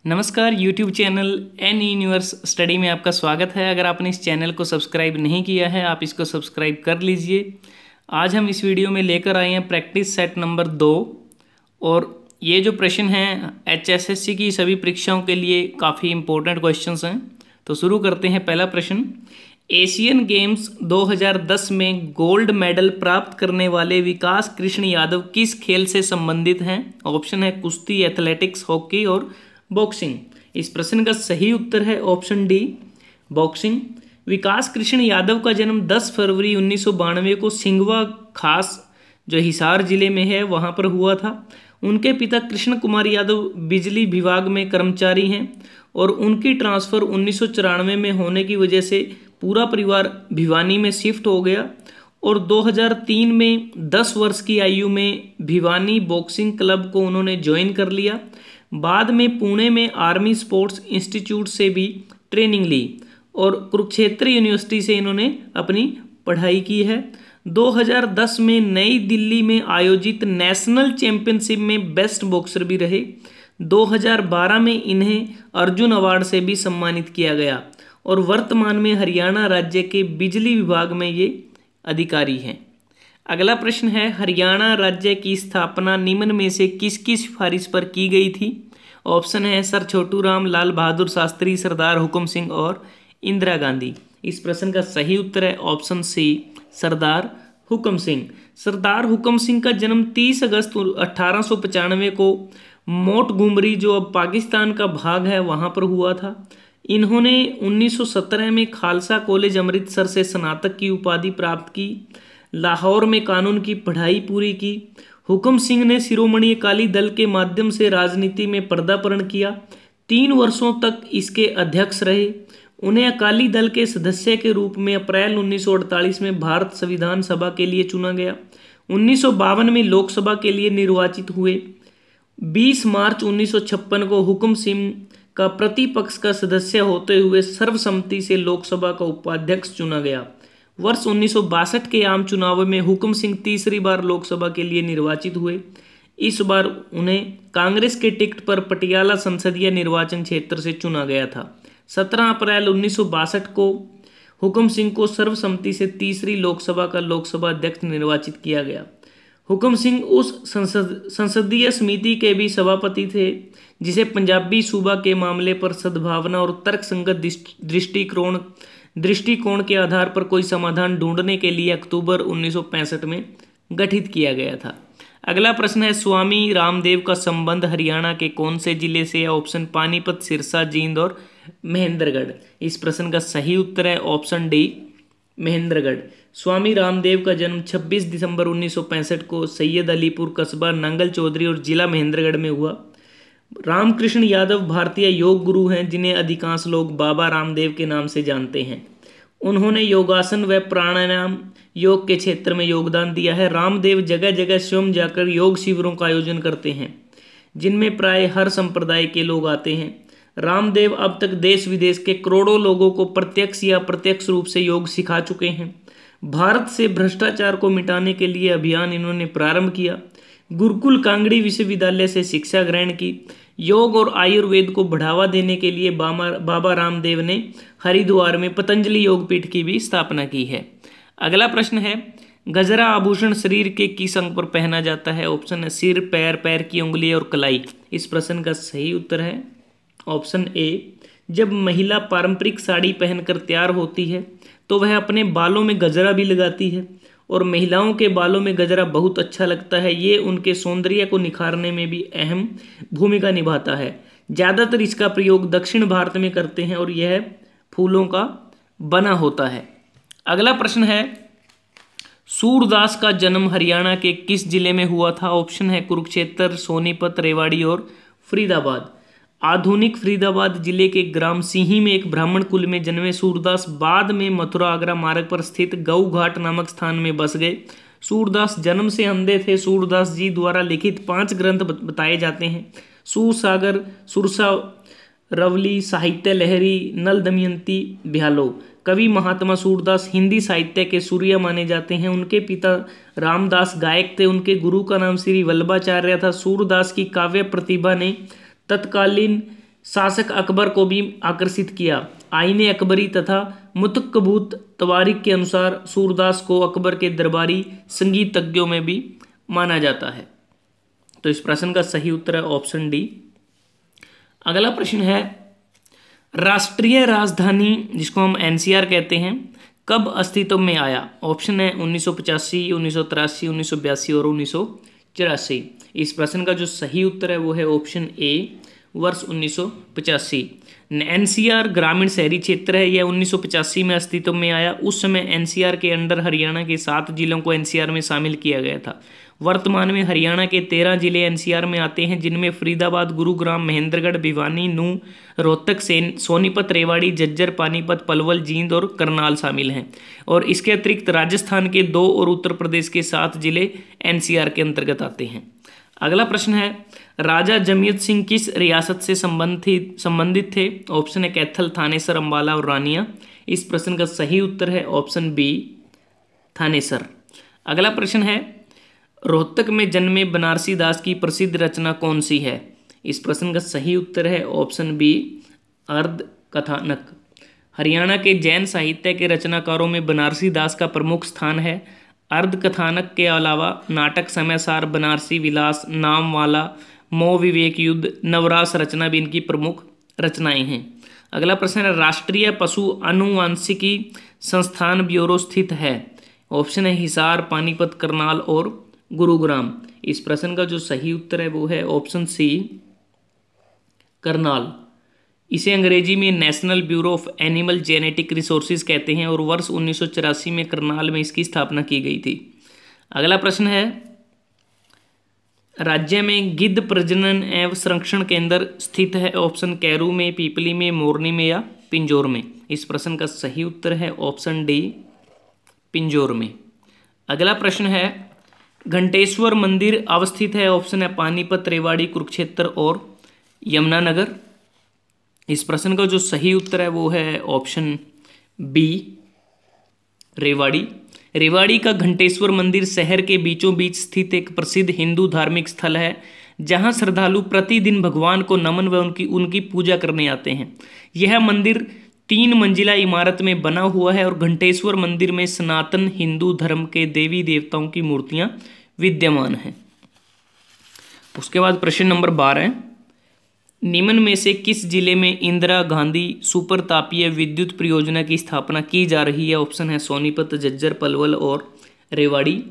नमस्कार YouTube channel N universe study में आपका स्वागत है। अगर आपने इस चैनल को सब्सक्राइब नहीं किया है आप इसको सब्सक्राइब कर लीजिए। आज हम इस वीडियो में लेकर आए हैं प्रैक्टिस सेट नंबर 2 और ये जो प्रश्न हैं HSSC की सभी परीक्षाओं के लिए काफ़ी इंपॉर्टेंट क्वेश्चंस हैं। तो शुरू करते हैं। पहला प्रश्न, एशियन गेम्स 2010 में गोल्ड मेडल प्राप्त करने वाले विकास कृष्ण यादव किस खेल से संबंधित हैं? ऑप्शन है कुश्ती, एथलेटिक्स, हॉकी और बॉक्सिंग। इस प्रश्न का सही उत्तर है ऑप्शन डी, बॉक्सिंग। विकास कृष्ण यादव का जन्म 10 फरवरी 1992 को सिंगवा खास जो हिसार जिले में है वहां पर हुआ था। उनके पिता कृष्ण कुमार यादव बिजली विभाग में कर्मचारी हैं और उनकी ट्रांसफ़र 1994 में होने की वजह से पूरा परिवार भिवानी में शिफ्ट हो गया और 2003 में 10 वर्ष की आयु में भिवानी बॉक्सिंग क्लब को उन्होंने ज्वाइन कर लिया। बाद में पुणे में आर्मी स्पोर्ट्स इंस्टीट्यूट से भी ट्रेनिंग ली और कुरुक्षेत्र यूनिवर्सिटी से इन्होंने अपनी पढ़ाई की है। 2010 में नई दिल्ली में आयोजित नेशनल चैंपियनशिप में बेस्ट बॉक्सर भी रहे। 2012 में इन्हें अर्जुन अवार्ड से भी सम्मानित किया गया और वर्तमान में हरियाणा राज्य के बिजली विभाग में ये अधिकारी हैं। अगला प्रश्न है, हरियाणा राज्य की स्थापना निम्न में से किसकी सिफारिश पर की गई थी? ऑप्शन है सर छोटू राम, लाल बहादुर शास्त्री, सरदार हुकुम सिंह और इंदिरा गांधी। इस प्रश्न का सही उत्तर है ऑप्शन सी, सरदार हुकुम सिंह। सरदार हुकुम सिंह का जन्म 30 अगस्त 1895 को मोंटगोमरी जो अब पाकिस्तान का भाग है वहां पर हुआ था। इन्होंने 1917 में खालसा कॉलेज अमृतसर से स्नातक की उपाधि प्राप्त की। लाहौर में कानून की पढ़ाई पूरी की। हुकुम सिंह ने शिरोमणि अकाली दल के माध्यम से राजनीति में पदार्पण किया। 3 वर्षों तक इसके अध्यक्ष रहे। उन्हें अकाली दल के सदस्य के रूप में अप्रैल 1948 में भारत संविधान सभा के लिए चुना गया। 1952 में लोकसभा के लिए निर्वाचित हुए। 20 मार्च 1956 को हुकुम सिंह का प्रतिपक्ष का सदस्य होते हुए सर्वसम्मति से लोकसभा का उपाध्यक्ष चुना गया। वर्ष 1962 के आम चुनाव में हुकुम सिंह तीसरी बार लोकसभा के लिए निर्वाचित हुए। इस बार उन्हें कांग्रेस के टिकट पर पटियाला संसदीय निर्वाचन क्षेत्र से चुना गया था। 17 अप्रैल 1962 को हुकुम सिंह को सर्वसम्मति से तीसरी लोकसभा का लोकसभा अध्यक्ष निर्वाचित किया गया। हुकुम सिंह उस संसदीय समिति के भी सभापति थे जिसे पंजाबी सूबा के मामले पर सद्भावना और तर्कसंगत दृष्टिकोण के आधार पर कोई समाधान ढूंढने के लिए अक्टूबर 1965 में गठित किया गया था। अगला प्रश्न है, स्वामी रामदेव का संबंध हरियाणा के कौन से जिले से है? ऑप्शन पानीपत, सिरसा, जींद और महेंद्रगढ़। इस प्रश्न का सही उत्तर है ऑप्शन डी, महेंद्रगढ़। स्वामी रामदेव का जन्म 26 दिसंबर 1965 को सैयद अलीपुर, कस्बा नांगल चौधरी और जिला महेंद्रगढ़ में हुआ। रामकृष्ण यादव भारतीय योग गुरु हैं जिन्हें अधिकांश लोग बाबा रामदेव के नाम से जानते हैं। उन्होंने योगासन व प्राणायाम योग के क्षेत्र में योगदान दिया है। रामदेव जगह जगह स्वयं जाकर योग शिविरों का आयोजन करते हैं जिनमें प्राय हर संप्रदाय के लोग आते हैं। रामदेव अब तक देश विदेश के करोड़ों लोगों को प्रत्यक्ष या अप्रत्यक्ष रूप से योग सिखा चुके हैं। भारत से भ्रष्टाचार को मिटाने के लिए अभियान इन्होंने प्रारंभ किया। गुरुकुल कांगड़ी विश्वविद्यालय से शिक्षा ग्रहण की। योग और आयुर्वेद को बढ़ावा देने के लिए बाबा रामदेव ने हरिद्वार में पतंजलि योगपीठ की भी स्थापना की है। अगला प्रश्न है, गजरा आभूषण शरीर के किस अंग पर पहना जाता है? ऑप्शन है सिर, पैर, पैर की उंगली और कलाई। इस प्रश्न का सही उत्तर है ऑप्शन ए, जब महिला पारंपरिक साड़ी पहनकर तैयार होती है तो वह अपने बालों में गजरा भी लगाती है और महिलाओं के बालों में गजरा बहुत अच्छा लगता है। ये उनके सौंदर्य को निखारने में भी अहम भूमिका निभाता है। ज़्यादातर इसका प्रयोग दक्षिण भारत में करते हैं और यह फूलों का बना होता है। अगला प्रश्न है, सूरदास का जन्म हरियाणा के किस जिले में हुआ था? ऑप्शन है कुरुक्षेत्र, सोनीपत, रेवाड़ी और फरीदाबाद। आधुनिक फरीदाबाद जिले के ग्राम सिंही में एक ब्राह्मण कुल में जन्मे सूरदास बाद में मथुरा आगरा मार्ग पर स्थित गऊ घाट नामक स्थान में बस गए। सूरदास जन्म से अंधे थे। सूरदास जी द्वारा लिखित 5 ग्रंथ बताए जाते हैं। सूरसागर, सुरसा रवली, साहित्य लहरी, नल दमयंती, ब्यालो। कवि महात्मा सूरदास हिंदी साहित्य के सूर्य माने जाते हैं। उनके पिता रामदास गायक थे। उनके गुरु का नाम श्री वल्लभाचार्य था। सूरदास की काव्य प्रतिभा ने तत्कालीन शासक अकबर को भी आकर्षित किया? आईने अकबरी तथा मुतकबूत तवारीख के अनुसार सूरदास को अकबर के दरबारी संगीतज्ञों में भी माना जाता है। तो इस प्रश्न का सही उत्तर है ऑप्शन डी। अगला प्रश्न है, राष्ट्रीय राजधानी जिसको हम एनसीआर कहते हैं कब अस्तित्व में आया? ऑप्शन है 1985, 1983, 1982 और 1984। इस प्रश्न का जो सही उत्तर है वो है ऑप्शन ए, वर्ष 1985। एनसीआर ग्रामीण शहरी क्षेत्र है, यह 1985 में अस्तित्व में आया। उस समय एनसीआर के अंडर हरियाणा के 7 जिलों को एनसीआर में शामिल किया गया था। वर्तमान में हरियाणा के 13 जिले एनसीआर में आते हैं, जिनमें फरीदाबाद, गुरुग्राम, महेंद्रगढ़, भिवानी, नूंह, रोहतक, सोनीपत, रेवाड़ी, झज्जर, पानीपत, पलवल, जींद और करनाल शामिल हैं। और इसके अतिरिक्त राजस्थान के 2 और उत्तर प्रदेश के 7 जिले एनसीआर के अंतर्गत आते हैं। अगला प्रश्न है, राजा जमयत सिंह किस रियासत से संबंधित थे? ऑप्शन है कैथल, थानेसर, अंबाला और रानिया। इस प्रश्न का सही उत्तर है ऑप्शन बी, थानेसर। अगला प्रश्न है, रोहतक में जन्मे बनारसी दास की प्रसिद्ध रचना कौन सी है? इस प्रश्न का सही उत्तर है ऑप्शन बी, अर्ध कथानक। हरियाणा के जैन साहित्य के रचनाकारों में बनारसी दास का प्रमुख स्थान है। अर्ध कथानक के अलावा नाटक, समयसार, बनारसी विलास, नामवाला, मोह विवेक युद्ध, नवरास रचना भी इनकी प्रमुख रचनाएं हैं। अगला प्रश्न है, राष्ट्रीय पशु आनुवांशिकी संस्थान ब्यूरो स्थित है? ऑप्शन है हिसार, पानीपत, करनाल और गुरुग्राम। इस प्रश्न का जो सही उत्तर है वो है ऑप्शन सी, करनाल। इसे अंग्रेजी में national bureau of animal genetic resources कहते हैं और वर्ष 1984 में करनाल में इसकी स्थापना की गई थी। अगला प्रश्न है, राज्य में गिद्ध प्रजनन एवं संरक्षण केंद्र स्थित है? ऑप्शन कैरू में, पीपली में, मोरनी में या पिंजौर में। इस प्रश्न का सही उत्तर है ऑप्शन डी, पिंजौर में। अगला प्रश्न है, घंटेश्वर मंदिर अवस्थित है? ऑप्शन है पानीपत, रेवाड़ी, कुरुक्षेत्र और यमुनानगर। इस प्रश्न का जो सही उत्तर है वो है ऑप्शन बी, रेवाड़ी। रेवाड़ी का घंटेश्वर मंदिर शहर के बीचों बीच स्थित एक प्रसिद्ध हिंदू धार्मिक स्थल है, जहां श्रद्धालु प्रतिदिन भगवान को नमन व उनकी पूजा करने आते हैं। यह मंदिर 3 मंजिला इमारत में बना हुआ है और घंटेश्वर मंदिर में सनातन हिंदू धर्म के देवी देवताओं की मूर्तियां विद्यमान हैं। उसके बाद प्रश्न नंबर 12, निम्न में से किस जिले में इंदिरा गांधी सुपर तापीय विद्युत परियोजना की स्थापना की जा रही है? ऑप्शन है सोनीपत, झज्जर, पलवल और रेवाड़ी।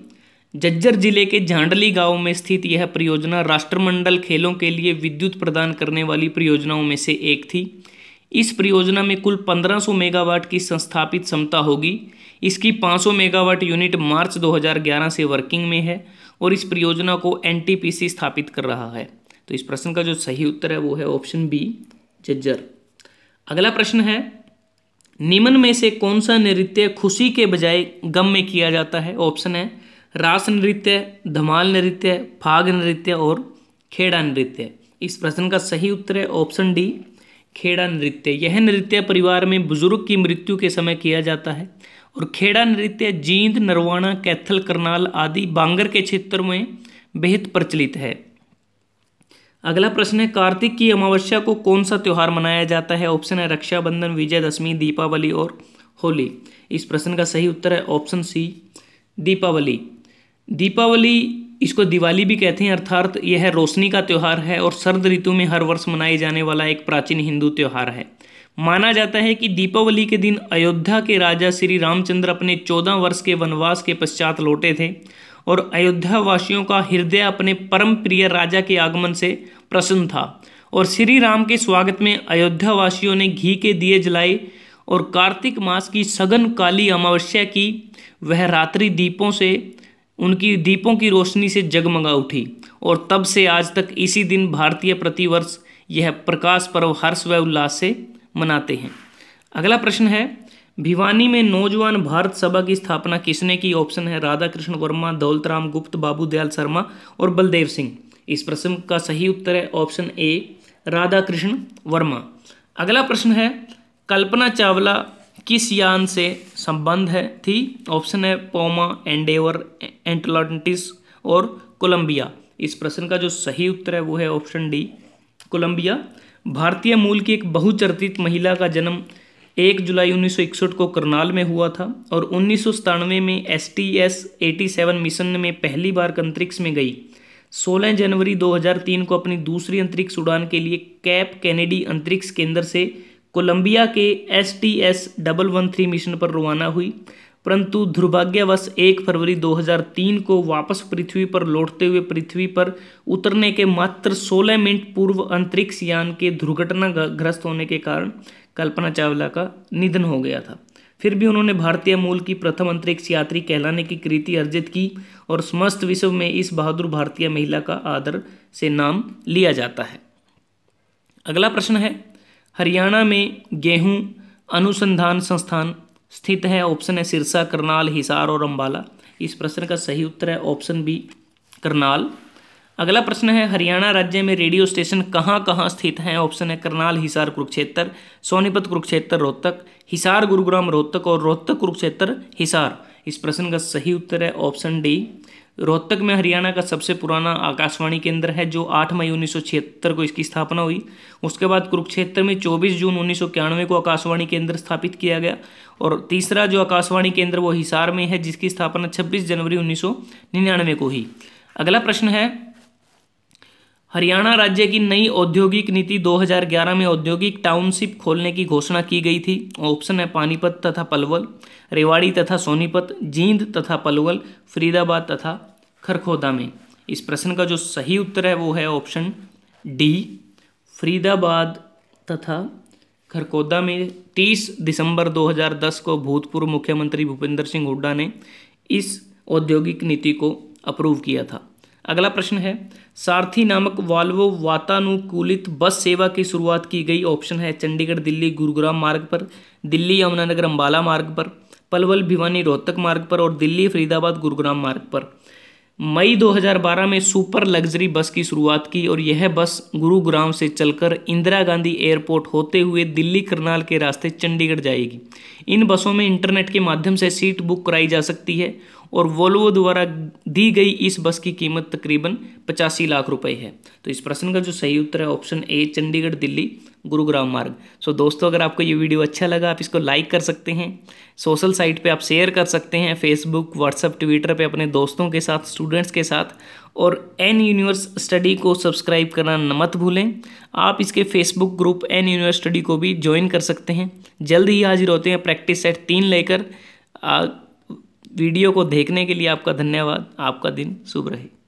झज्जर जिले के झांडली गांव में स्थित यह परियोजना राष्ट्रमंडल खेलों के लिए विद्युत प्रदान करने वाली परियोजनाओं में से एक थी। इस परियोजना में कुल 1500 मेगावाट की संस्थापित क्षमता होगी। इसकी 500 मेगावाट यूनिट मार्च 2011 से वर्किंग में है और इस परियोजना को एनटीपीसी स्थापित कर रहा है। तो इस प्रश्न का जो सही उत्तर है वो है ऑप्शन बी, झज्जर। अगला प्रश्न है, निम्न में से कौन सा नृत्य खुशी के बजाय गम में किया जाता है? ऑप्शन है रास नृत्य, धमाल नृत्य, फाग नृत्य और खेड़ा नृत्य। इस प्रश्न का सही उत्तर है ऑप्शन डी, खेड़ा नृत्य। यह नृत्य परिवार में बुजुर्ग की मृत्यु के समय किया जाता है और खेड़ा नृत्य जींद, नरवाना, कैथल, करनाल आदि बांगर के क्षेत्र में बेहद प्रचलित है। अगला प्रश्न है, कार्तिक की अमावस्या को कौन सा त्यौहार मनाया जाता है? ऑप्शन है रक्षाबंधन, विजयदशमी, दीपावली और होली। इस प्रश्न का सही उत्तर है ऑप्शन सी, दीपावली। दीपावली इसको दिवाली भी कहते हैं, अर्थात यह रोशनी का त्यौहार है और शरद ऋतु में हर वर्ष मनाए जाने वाला एक प्राचीन हिंदू त्यौहार है। माना जाता है कि दीपावली के दिन अयोध्या के राजा श्री रामचंद्र अपने 14 वर्ष के वनवास के पश्चात लौटे थे और अयोध्या वासियों का हृदय अपने परम प्रिय राजा के आगमन से प्रसन्न था और श्री राम के स्वागत में अयोध्या वासियों ने घी के दिए जलाए और कार्तिक मास की सघन काली अमावस्या की वह रात्रि दीपों की रोशनी से जगमगा उठी और तब से आज तक इसी दिन भारतीय प्रतिवर्ष यह प्रकाश पर्व हर्ष व उल्लास से मनाते हैं। अगला प्रश्न है, भिवानी में नौजवान भारत सभा की स्थापना किसने की? ऑप्शन है राधा कृष्ण वर्मा, दौलतराम गुप्त, बाबू दयाल शर्मा और बलदेव सिंह। इस प्रश्न का सही उत्तर है ऑप्शन ए, राधा कृष्ण वर्मा। अगला प्रश्न है, कल्पना चावला किस यान से संबंध थी? ऑप्शन है पोमा, एंडेवर, एटलांटिस और कोलंबिया। इस प्रश्न का जो सही उत्तर है वो है ऑप्शन डी, कोलंबिया। भारतीय मूल की एक बहुचर्चित महिला का जन्म 1 जुलाई 1961 को करनाल में हुआ था और 1997 में STS-87 मिशन में पहली बार अंतरिक्ष में गई। 16 जनवरी 2003 को अपनी दूसरी अंतरिक्ष उड़ान के लिए कैप कैनेडी अंतरिक्ष केंद्र से कोलंबिया के STS-113 मिशन पर रवाना हुई, परंतु दुर्भाग्यवश 1 फरवरी 2003 को वापस पृथ्वी पर लौटते हुए पृथ्वी पर उतरने के मात्र 16 मिनट पूर्व अंतरिक्ष यान के दुर्घटनाग्रस्त होने के कारण कल्पना चावला का निधन हो गया था। फिर भी उन्होंने भारतीय मूल की प्रथम अंतरिक्ष यात्री कहलाने की कृति अर्जित की और समस्त विश्व में इस बहादुर भारतीय महिला का आदर से नाम लिया जाता है। अगला प्रश्न है, हरियाणा में गेहूं अनुसंधान संस्थान स्थित है? ऑप्शन है सिरसा, करनाल, हिसार और अंबाला। इस प्रश्न का सही उत्तर है ऑप्शन बी, करनाल। अगला प्रश्न है, हरियाणा राज्य में रेडियो स्टेशन कहाँ कहाँ स्थित हैं? ऑप्शन है करनाल, हिसार, कुरुक्षेत्र, सोनीपत, कुरुक्षेत्र, रोहतक, हिसार, गुरुग्राम, रोहतक और रोहतक, कुरुक्षेत्र, हिसार। इस प्रश्न का सही उत्तर है ऑप्शन डी, रोहतक में हरियाणा का सबसे पुराना आकाशवाणी केंद्र है जो 8 मई 1976 को इसकी स्थापना हुई। उसके बाद कुरुक्षेत्र में 24 जून 1991 को आकाशवाणी केंद्र स्थापित किया गया और तीसरा जो आकाशवाणी केंद्र वो हिसार में है जिसकी स्थापना 26 जनवरी 1999 को हुई। अगला प्रश्न है, हरियाणा राज्य की नई औद्योगिक नीति 2011 में औद्योगिक टाउनशिप खोलने की घोषणा की गई थी। ऑप्शन है पानीपत तथा पलवल, रेवाड़ी तथा सोनीपत, जींद तथा पलवल, फरीदाबाद तथा खरखोदा में। इस प्रश्न का जो सही उत्तर है वो है ऑप्शन डी, फरीदाबाद तथा खरखोदा में 30 दिसंबर 2010 को भूतपूर्व मुख्यमंत्री भूपेंद्र सिंह हुड्डा ने इस औद्योगिक नीति को अप्रूव किया था। अगला प्रश्न है, सारथी नामक वॉल्वो वातानुकूलित बस सेवा की शुरुआत की गई। ऑप्शन है चंडीगढ़ दिल्ली गुरुग्राम मार्ग पर, दिल्ली यमुनानगर अंबाला मार्ग पर, पलवल भिवानी रोहतक मार्ग पर और दिल्ली फरीदाबाद गुरुग्राम मार्ग पर। मई 2012 में सुपर लग्जरी बस की शुरुआत की और यह बस गुरुग्राम से चलकर इंदिरा गांधी एयरपोर्ट होते हुए दिल्ली करनाल के रास्ते चंडीगढ़ जाएगी। इन बसों में इंटरनेट के माध्यम से सीट बुक कराई जा सकती है और वोल्वो द्वारा दी गई इस बस की कीमत तकरीबन 85 लाख रुपए है। तो इस प्रश्न का जो सही उत्तर है ऑप्शन ए, चंडीगढ़ दिल्ली गुरुग्राम मार्ग। सो दोस्तों, अगर आपको ये वीडियो अच्छा लगा आप इसको लाइक कर सकते हैं, सोशल साइट पे आप शेयर कर सकते हैं, फेसबुक, व्हाट्सएप, ट्विटर पे अपने दोस्तों के साथ, स्टूडेंट्स के साथ, और एन यूनिवर्स स्टडी को सब्सक्राइब करना मत भूलें। आप इसके Facebook group N universe study को भी ज्वाइन कर सकते हैं। जल्द ही हाजिर होते हैं प्रैक्टिस सेट 3 लेकर। वीडियो को देखने के लिए आपका धन्यवाद। आपका दिन शुभ रहे।